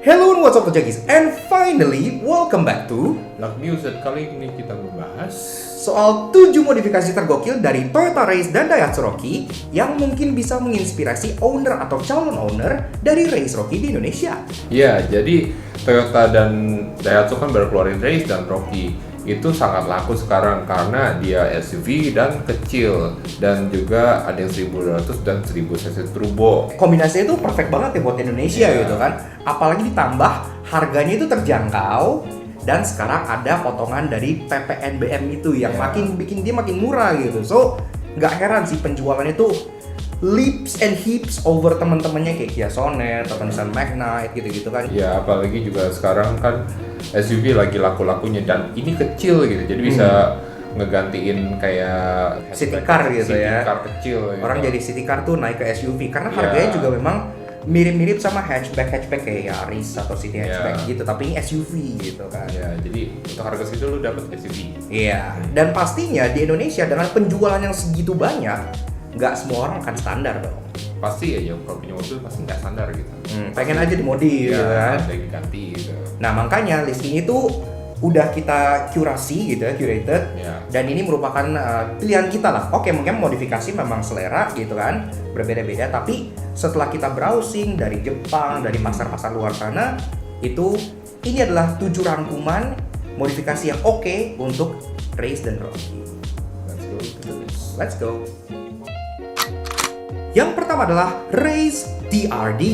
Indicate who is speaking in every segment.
Speaker 1: Hello and what's up Jagis, and finally welcome back to
Speaker 2: Luck News. Dan kali ini kita membahas
Speaker 1: soal 7 modifikasi tergokil dari Toyota Race dan Daihatsu Rocky yang mungkin bisa menginspirasi owner atau calon owner dari Race Rocky di Indonesia.
Speaker 2: ya, jadi Toyota dan Daihatsu kan baru keluarin Race dan Rocky. Itu sangat laku sekarang karena dia SUV dan kecil, dan juga ada yang 1200 dan 1000 cc turbo.
Speaker 1: Kombinasinya itu perfect banget ya buat Indonesia
Speaker 2: Iya.
Speaker 1: gitu kan. Apalagi ditambah harganya itu terjangkau dan sekarang ada potongan dari PPNBM itu yang
Speaker 2: Iya.
Speaker 1: makin bikin dia makin murah gitu. So nggak heran sih penjualannya tuh leaps and heaps over teman-temannya kayak Kia Sonet atau Nissan Magnite gitu-gitu kan.
Speaker 2: Ya, apalagi juga sekarang kan SUV lagi laku-lakunya, dan ini kecil gitu, jadi bisa ngegantiin kayak
Speaker 1: City car gitu
Speaker 2: city
Speaker 1: ya.
Speaker 2: car kecil gitu.
Speaker 1: Orang jadi city car tuh naik ke SUV karena
Speaker 2: Iya.
Speaker 1: harganya juga memang mirip-mirip sama hatchback kayak Yaris atau City hatchback gitu, tapi ini SUV gitu kan.
Speaker 2: Ya, jadi untuk harga segitu lu dapat SUV.
Speaker 1: Iya, dan pastinya di Indonesia dengan penjualan yang segitu banyak, nggak semua orang akan standar dong.
Speaker 2: Pasti aja kalau punya mobil pasti nggak standar gitu.
Speaker 1: Pengen aja dimodif gitu kan.
Speaker 2: ada yang diganti gitu.
Speaker 1: Nah makanya list ini tuh udah kita curasi gitu ya, curated.
Speaker 2: Ya.
Speaker 1: Dan ini merupakan pilihan kita lah. Oke, mungkin modifikasi memang selera gitu kan, berbeda-beda. Tapi setelah kita browsing dari Jepang, dari pasar-pasar luar sana, itu ini adalah 7 rangkuman modifikasi yang oke untuk Race dan Rocky.
Speaker 2: Let's go to this.
Speaker 1: Let's go. Yang pertama adalah Race TRD.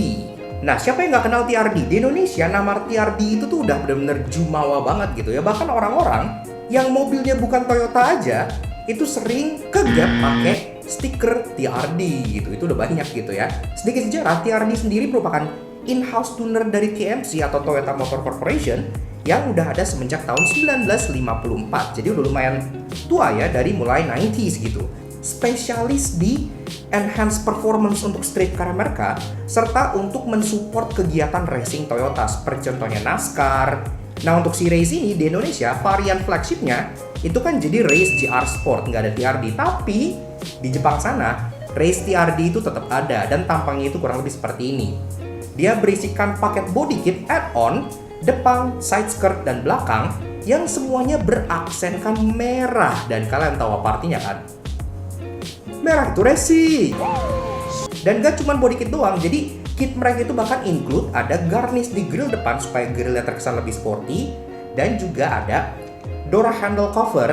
Speaker 1: Nah, siapa yang nggak kenal TRD? Di Indonesia, nama TRD itu tuh udah bener-bener jumawa banget gitu ya. Bahkan orang-orang yang mobilnya bukan Toyota aja, itu sering kegap pakai stiker TRD gitu. Itu udah banyak gitu ya. Sedikit sejarah, TRD sendiri merupakan in-house tuner dari TMC atau Toyota Motor Corporation yang udah ada semenjak tahun 1954. Jadi udah lumayan tua ya, dari mulai 90s gitu. Spesialis di enhance performance untuk street car mereka, serta untuk mensupport kegiatan racing Toyota seperti contohnya NASCAR. Nah, untuk si Race ini di Indonesia, varian flagshipnya itu kan jadi Race GR Sport, nggak ada TRD. Tapi di Jepang sana, Race TRD itu tetap ada dan tampangnya itu kurang lebih seperti ini. Dia berisikan paket body kit add-on, depan, side skirt, dan belakang yang semuanya beraksenkan merah. Dan kalian tahu apa artinya kan? Merah itu racing. Dan gak cuma body kit doang, jadi kit mereka itu bahkan include ada garnish di grill depan supaya grillnya terkesan lebih sporty, dan juga ada door handle cover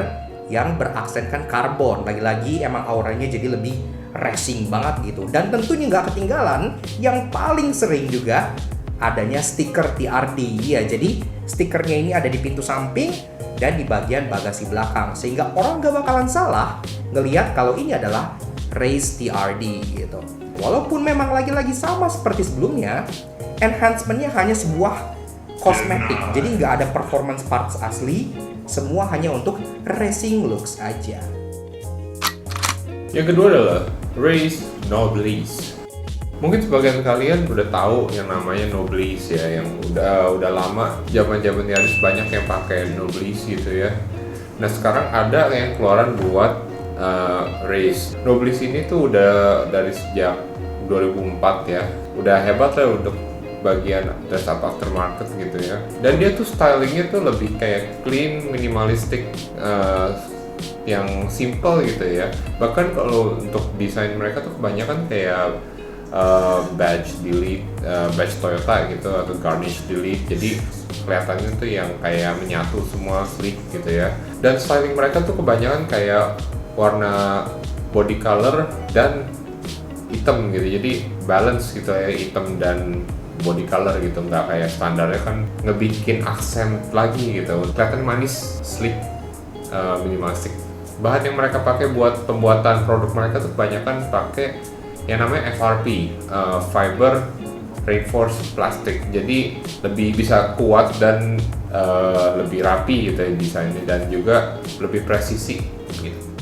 Speaker 1: yang beraksenkan karbon. Lagi-lagi emang auranya jadi lebih racing banget gitu. Dan tentunya nggak ketinggalan yang paling sering juga adanya stiker TRD. Ya, jadi stikernya ini ada di pintu samping dan di bagian bagasi belakang, sehingga orang gak bakalan salah ngelihat kalau ini adalah Race TRD gitu. Walaupun memang lagi-lagi sama seperti sebelumnya, enhancementnya hanya sebuah kosmetik, jadi nggak ada performance parts asli, semua hanya untuk racing looks aja.
Speaker 2: Yang kedua adalah Race Noblesse. Mungkin sebagian kalian udah tahu yang namanya Noblesse ya, yang udah lama zaman-zaman Yaris banyak yang pakai Noblesse gitu ya. Nah, sekarang ada yang keluaran buat Race. Noblesse ini tuh udah dari sejak 2004 ya. Udah hebat lah untuk bagian dress up aftermarket gitu ya. Dan dia tuh stylingnya tuh lebih kayak clean, minimalistic, yang simple gitu ya. Bahkan kalau untuk desain mereka tuh kebanyakan kayak badge delete, badge Toyota gitu, atau garnish delete. Jadi kelihatannya tuh yang kayak menyatu semua sleek gitu ya. Dan styling mereka tuh kebanyakan kayak warna body color dan hitam gitu. Jadi balance gitu ya, hitam dan body color gitu, nggak kayak standarnya kan ngebikin aksen lagi gitu. Kelihatan manis, sleek, minimalistic. Bahan yang mereka pakai buat pembuatan produk mereka tuh kebanyakan pakai yang namanya FRP, fiber reinforced plastic. Jadi lebih bisa kuat dan lebih rapi gitu ya desainnya, dan juga lebih presisi gitu.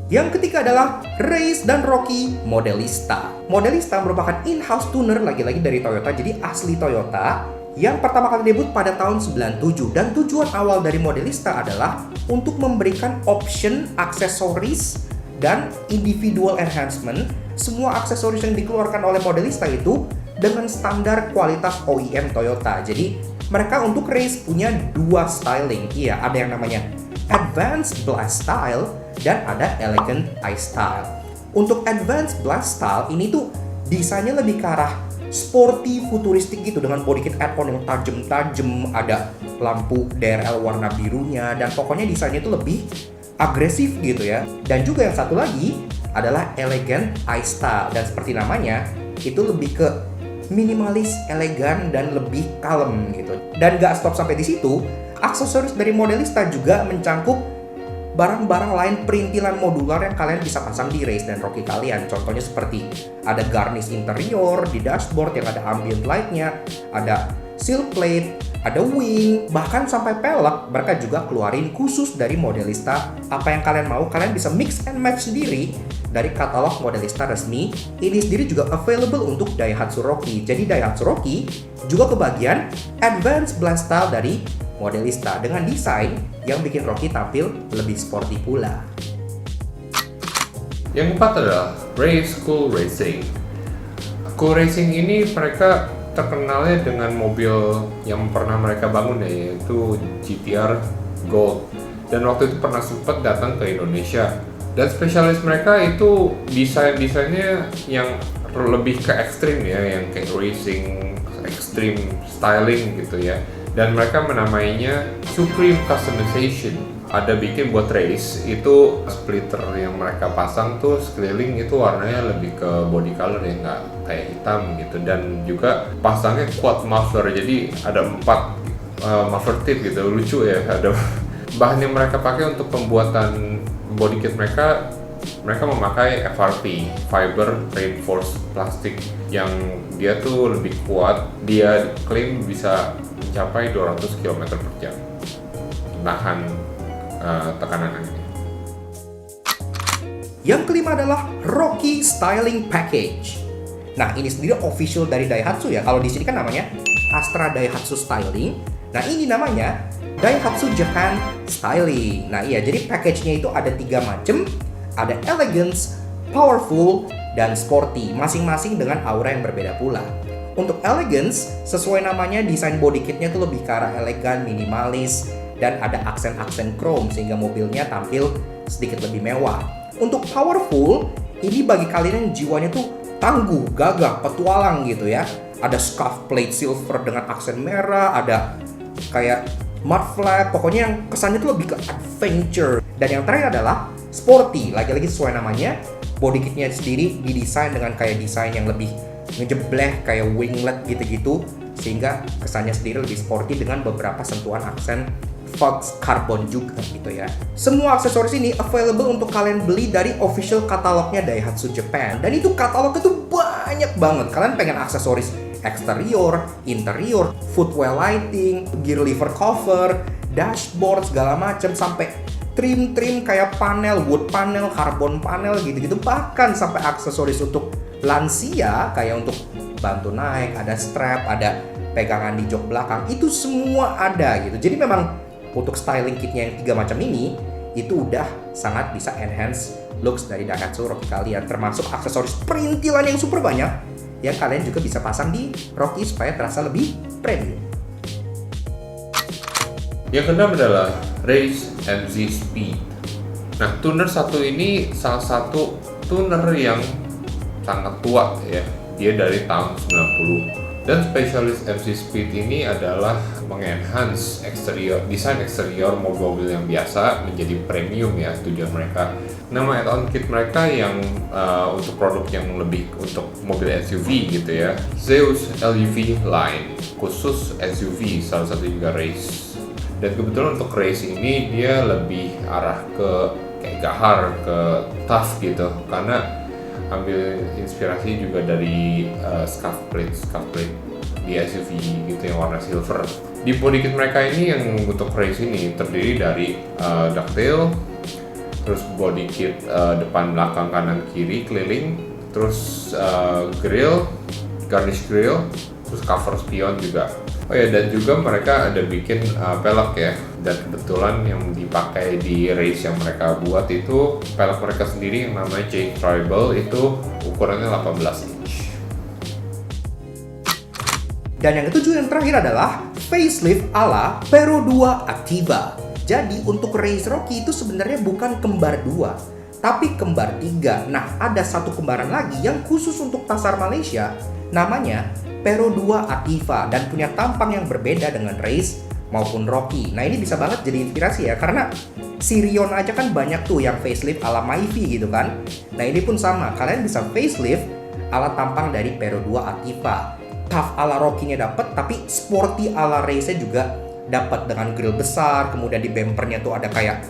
Speaker 1: Yang ketiga adalah Race dan Rocky Modelista. Modelista merupakan in-house tuner lagi-lagi dari Toyota, jadi asli Toyota, yang pertama kali debut pada tahun 97. Dan tujuan awal dari Modelista adalah untuk memberikan option aksesoris dan individual enhancement. Semua aksesoris yang dikeluarkan oleh Modelista itu dengan standar kualitas OEM Toyota. Jadi mereka untuk race punya dua styling. Iya, ada yang namanya Advanced Blast Style dan ada Elegant Ice Style. Untuk Advanced Blast Style ini tuh desainnya lebih ke arah sporty, futuristik gitu dengan body kit add-on yang tajam-tajam, ada lampu DRL warna birunya, dan pokoknya desainnya itu lebih agresif gitu ya. Dan juga yang satu lagi adalah Elegant Ice Style, dan seperti namanya itu lebih ke minimalis, elegan, dan lebih kalem gitu. Dan gak stop sampai di situ, aksesoris dari Modelista juga mencangkup barang-barang lain perintilan modular yang kalian bisa pasang di race dan rocky kalian. Contohnya seperti ada garnish interior di dashboard yang ada ambient light-nya, ada silk plate, ada wing, bahkan sampai pelek mereka juga keluarin khusus dari Modelista. Apa yang kalian mau, kalian bisa mix and match sendiri dari katalog Modelista resmi. Ini sendiri juga available untuk Daihatsu Rocky. Jadi Daihatsu Rocky juga kebagian Advanced Blast Style dari Modelista dengan desain yang bikin Rocky tampil lebih sporty pula.
Speaker 2: Yang keempat adalah Race Cool Racing. Cool Racing ini mereka terkenalnya dengan mobil yang pernah mereka bangun ya, yaitu GTR Gold. Dan waktu itu pernah sempat datang ke Indonesia. Dan spesialis mereka itu desainnya yang lebih ke ekstrim ya, yang kayak racing, extreme styling gitu ya. Dan mereka menamainya Supreme Customization. Ada bikin buat race, itu splitter yang mereka pasang tuh sekeliling itu warnanya lebih ke body color ya, nggak kayak hitam gitu. Dan juga pasangnya quad muffler, jadi ada 4 muffler tip gitu, lucu ya. Ada bahan yang mereka pakai untuk pembuatan body kit mereka memakai FRP, Fiber Reinforced Plastic, yang dia tuh lebih kuat. Dia klaim bisa mencapai 200 km per jam nahan tekanan angin.
Speaker 1: Yang kelima adalah Rocky Styling Package. Nah, ini sendiri official dari Daihatsu ya. Kalau di sini kan namanya Astra Daihatsu Styling. Nah, ini namanya Daihatsu Japan Styling. Nah, iya, jadi package-nya itu ada 3 macam. Ada elegance, powerful, dan sporty. Masing-masing dengan aura yang berbeda pula. Untuk elegance, sesuai namanya, desain body kitnya tuh lebih ke arah elegan, minimalis, dan ada aksen-aksen chrome sehingga mobilnya tampil sedikit lebih mewah. Untuk powerful, ini bagi kalian yang jiwanya tuh tangguh, gagah, petualang gitu ya. Ada scuff plate silver dengan aksen merah, ada kayak mud flat, pokoknya yang kesannya tuh lebih ke adventure. Dan yang terakhir adalah sporty, lagi-lagi sesuai namanya, body kitnya sendiri didesain dengan kayak desain yang lebih ngejebleh kayak winglet gitu-gitu, sehingga kesannya sendiri lebih sporty dengan beberapa sentuhan aksen faux carbon juga gitu ya. Semua aksesoris ini available untuk kalian beli dari official katalognya Daihatsu Japan. Dan itu katalognya tuh banyak banget. Kalian pengen aksesoris eksterior, interior, footwell lighting, gear lever cover, dashboard segala macam, sampai trim-trim kayak panel, wood panel, carbon panel gitu-gitu. Bahkan sampai aksesoris untuk lansia kayak untuk bantu naik, ada strap, ada pegangan di jok belakang, itu semua ada gitu. Jadi memang untuk styling kitnya yang 3 macam ini itu udah sangat bisa enhance looks dari Daihatsu Rocky kalian, termasuk aksesoris perintilan yang super banyak yang kalian juga bisa pasang di Rocky supaya terasa lebih premium.
Speaker 2: Yang keenam adalah Race MZ Speed. Nah, tuner satu ini salah satu tuner yang sangat tua ya. Dia dari tahun 90. Dan spesialis MC Speed ini adalah mengenhance desain eksterior mobil-mobil yang biasa menjadi premium ya, tujuan mereka. Nama add-on kit mereka yang untuk produk yang lebih untuk mobil SUV gitu ya, Zeus LUV line, khusus SUV, salah satu juga race. Dan kebetulan untuk race ini dia lebih arah ke kayak gahar, ke tough gitu, karena ambil inspirasi juga dari scuff plate di SUV gitu yang warna silver. Di body kit mereka ini yang untuk race ini terdiri dari ducktail, terus body kit depan, belakang, kanan, kiri, keliling, terus grill, garnish grill, terus cover spion juga. Oh ya, dan juga mereka ada bikin pelek ya. Dan kebetulan yang dipakai di race yang mereka buat itu pelek mereka sendiri yang namanya J Tribal, itu ukurannya 18 inch.
Speaker 1: Dan yang ketujuh yang terakhir adalah facelift ala Pero 2 Activa. Jadi untuk Race Rocky itu sebenarnya bukan kembar 2, tapi kembar 3. Nah, ada satu kembaran lagi yang khusus untuk pasar Malaysia, namanya Pero 2 Activa, dan punya tampang yang berbeda dengan Race maupun Rocky. Nah, ini bisa banget jadi inspirasi ya, karena Sirion aja kan banyak tuh yang facelift ala Myvi gitu kan. Nah, ini pun sama, kalian bisa facelift ala tampang dari Pero 2 Activa. Tough ala Rocky-nya dapat, tapi sporty ala Race-nya juga dapat dengan grill besar, kemudian di bumpernya tuh ada kayak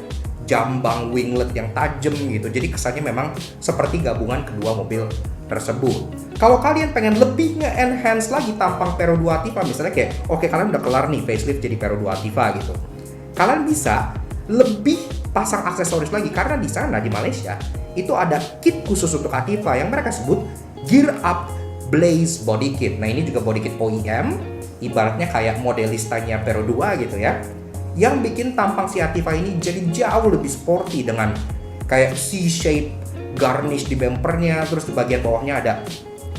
Speaker 1: jambang winglet yang tajam gitu. Jadi kesannya memang seperti gabungan kedua mobil tersebut. Kalau kalian pengen lebih nge-enhance lagi tampang Pero 2 Activa, misalnya kayak oke, kalian udah kelar nih facelift jadi Pero 2 Activa gitu, kalian bisa lebih pasang aksesoris lagi, karena di sana di Malaysia itu ada kit khusus untuk Activa yang mereka sebut Gear Up Blaze Body Kit. Nah, ini juga body kit OEM, ibaratnya kayak modelistanya Pero 2 gitu ya, yang bikin tampang si Activa ini jadi jauh lebih sporty dengan kayak C-shape garnish di bumpernya, terus di bagian bawahnya ada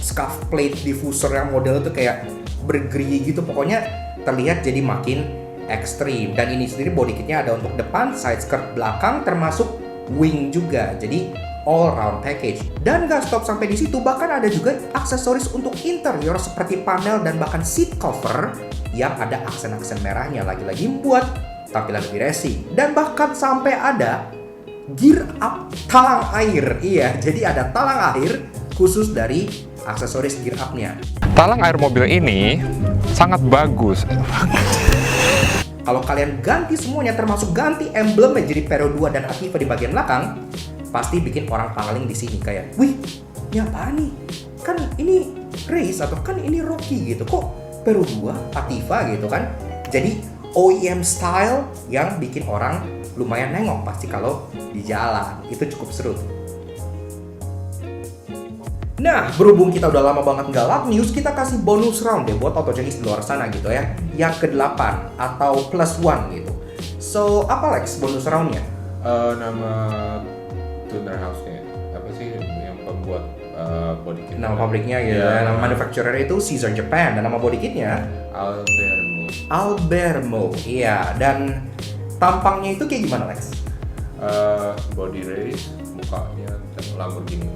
Speaker 1: scuff plate diffuser yang modelnya tuh kayak bergerigi gitu, pokoknya terlihat jadi makin ekstrim. Dan ini sendiri body kitnya ada untuk depan, side skirt belakang, termasuk wing juga, jadi all round package. Dan gak stop sampai di situ, bahkan ada juga aksesoris untuk interior seperti panel dan bahkan seat cover yang ada aksen-aksen merahnya, lagi-lagi membuat tampilan lebih racing. Dan bahkan sampai ada gear up talang air. Iya, jadi ada talang air khusus dari aksesoris gear up-nya.
Speaker 2: Talang air mobil ini sangat bagus.
Speaker 1: Kalau kalian ganti semuanya, termasuk ganti emblemnya jadi Pero 2 dan Activa di bagian belakang, pasti bikin orang pangling di sini kayak, wih, ini apaan nih? Kan ini Race atau kan ini Rocky gitu, kok Pero 2 Activa gitu kan? Jadi OEM style yang bikin orang lumayan nengok pasti kalau di jalan. Itu cukup seru. Nah, berhubung kita udah lama banget nggak lap news, kita kasih bonus round deh buat autojengis di luar sana gitu ya. Yang ke-8 atau +1 gitu. So, apa Lex bonus roundnya?
Speaker 2: Nama tuner house-nya apa sih yang pembuat body kit?
Speaker 1: Nama pabriknya gitu ya. Nama manufacturer itu Caesar Japan, dan nama body kitnya Albermo. Iya, dan tampangnya itu kayak gimana Lex?
Speaker 2: Body race, mukanya Lamborghini.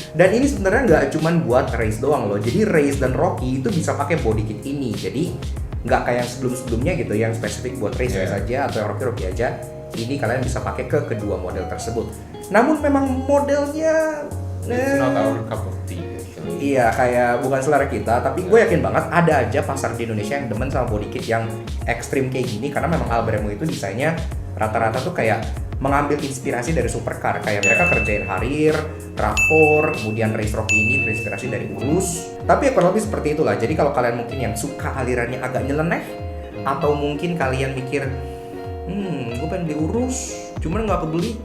Speaker 1: Dan ini sebenarnya nggak cuman buat Race doang loh. Jadi Race dan Rocky itu bisa pakai body kit ini. Jadi nggak kayak yang sebelum-sebelumnya gitu yang spesifik buat Race aja atau yang Rocky aja. Ini kalian bisa pakai ke kedua model tersebut. Namun memang modelnya
Speaker 2: It's not our cup of tea actually.
Speaker 1: Iya, kayak bukan selera kita, tapi gue yakin banget ada aja pasar di Indonesia yang demen sama body kit yang ekstrim kayak gini, karena memang Albermo itu desainnya rata-rata tuh kayak mengambil inspirasi dari supercar, kayak mereka kerjain Harrier, RAV4, kemudian Race Rocky ini terinspirasi dari Urus. Tapi ya kurang lebih seperti itulah. Jadi kalau kalian mungkin yang suka alirannya agak nyeleneh, atau mungkin kalian mikir, gue pengen beli Urus, cuman nggak kebeli,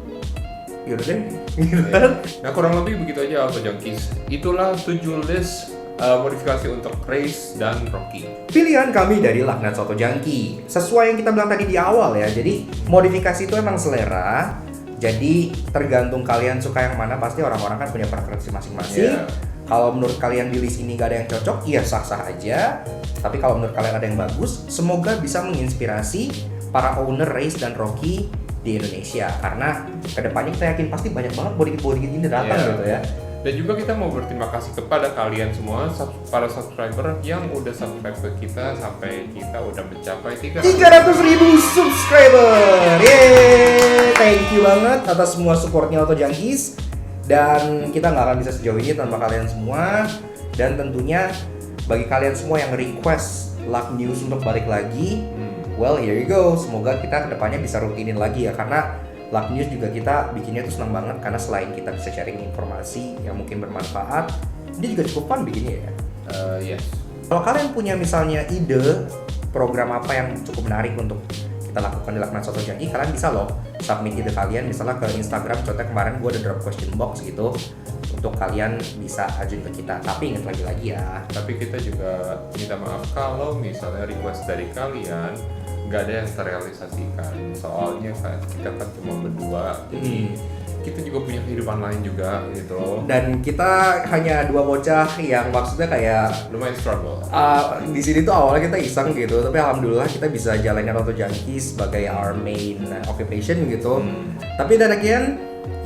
Speaker 1: yaudah deh, gitu kan?
Speaker 2: Nah, kurang lebih begitu aja Auto Junkies. Itulah 7 list modifikasi untuk Race dan Rocky.
Speaker 1: Pilihan kami dari Laknat Auto Junkie. Sesuai yang kita bilang tadi di awal ya, jadi modifikasi itu emang selera. Jadi tergantung kalian suka yang mana, pasti orang-orang kan punya preferensi masing-masing. Kalau menurut kalian di list ini gak ada yang cocok, ya sah-sah aja. Tapi kalau menurut kalian ada yang bagus, semoga bisa menginspirasi para owner Race dan Rocky di Indonesia. Karena kedepannya kita yakin pasti banyak banget body-body ini datang gitu ya.
Speaker 2: Dan juga kita mau berterima kasih kepada kalian semua, para subscriber yang udah subscribe ke kita sampai kita udah mencapai 300.000
Speaker 1: subscriber. Yeay, thank you banget atas semua supportnya Auto Junkies. Dan kita nggak akan bisa sejauh ini tanpa kalian semua. Dan tentunya bagi kalian semua yang request Luck News untuk balik lagi, well here you go. Semoga kita kedepannya bisa rutinin lagi ya, karena Luck News juga kita bikinnya tuh senang banget, karena selain kita bisa sharing informasi yang mungkin bermanfaat, dia juga cukup fun bikinnya ya.
Speaker 2: Yes.
Speaker 1: Kalau kalian punya misalnya ide program apa yang cukup menarik untuk kita lakukan di Laknat Auto Junkie, kalian bisa loh submit ide kalian misalnya ke Instagram. Contohnya kemarin gue ada drop question box gitu untuk kalian bisa ajuin ke kita. Tapi ingat lagi ya,
Speaker 2: Tapi kita juga minta maaf kalau misalnya request dari kalian nggak ada yang terrealisasikan. Soalnya kan kita kan cuma berdua, jadi kita juga punya kehidupan lain juga gitu loh.
Speaker 1: Dan kita hanya dua bocah yang maksudnya kayak
Speaker 2: Lumayan struggle.
Speaker 1: di sini tuh awalnya kita iseng gitu, tapi alhamdulillah kita bisa jalanin Auto Junkie sebagai our main occupation gitu. Tapi dan again,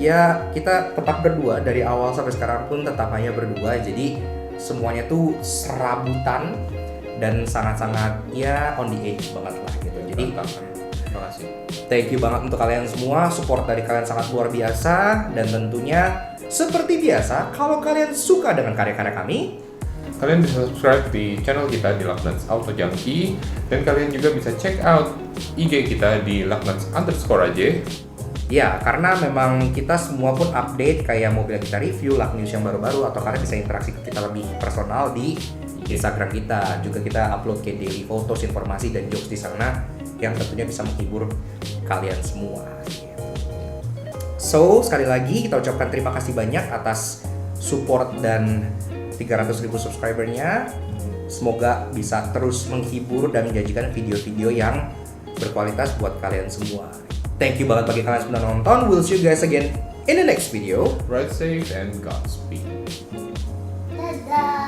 Speaker 1: ya kita tetap berdua dari awal sampai sekarang pun tetap hanya berdua. Jadi semuanya tuh serabutan dan sangat-sangat ya on the edge banget lah gitu. Jadi
Speaker 2: Terima kasih.
Speaker 1: thank you banget untuk kalian semua, support dari kalian sangat luar biasa. Dan tentunya seperti biasa, kalau kalian suka dengan karya-karya kami,
Speaker 2: Kalian bisa subscribe di channel kita di Lucknuts Auto Junkie, dan kalian juga bisa check out IG kita di Lucknuts_aja.
Speaker 1: ya karena memang kita semua pun update kayak mobil yang kita review, Luck News yang baru-baru, atau kalian bisa interaksi ke kita lebih personal di Instagram kita. Juga kita upload kayak daily photos, informasi, dan jokes di sana yang tentunya bisa menghibur kalian semua. So, sekali lagi kita ucapkan terima kasih banyak atas support dan 300.000 subscribernya. Semoga bisa terus menghibur dan menjanjikan video-video yang berkualitas buat kalian semua. Thank you banget bagi kalian yang sudah nonton. We'll see you guys again in the next video.
Speaker 2: Ride safe and Godspeed.
Speaker 3: Dadah.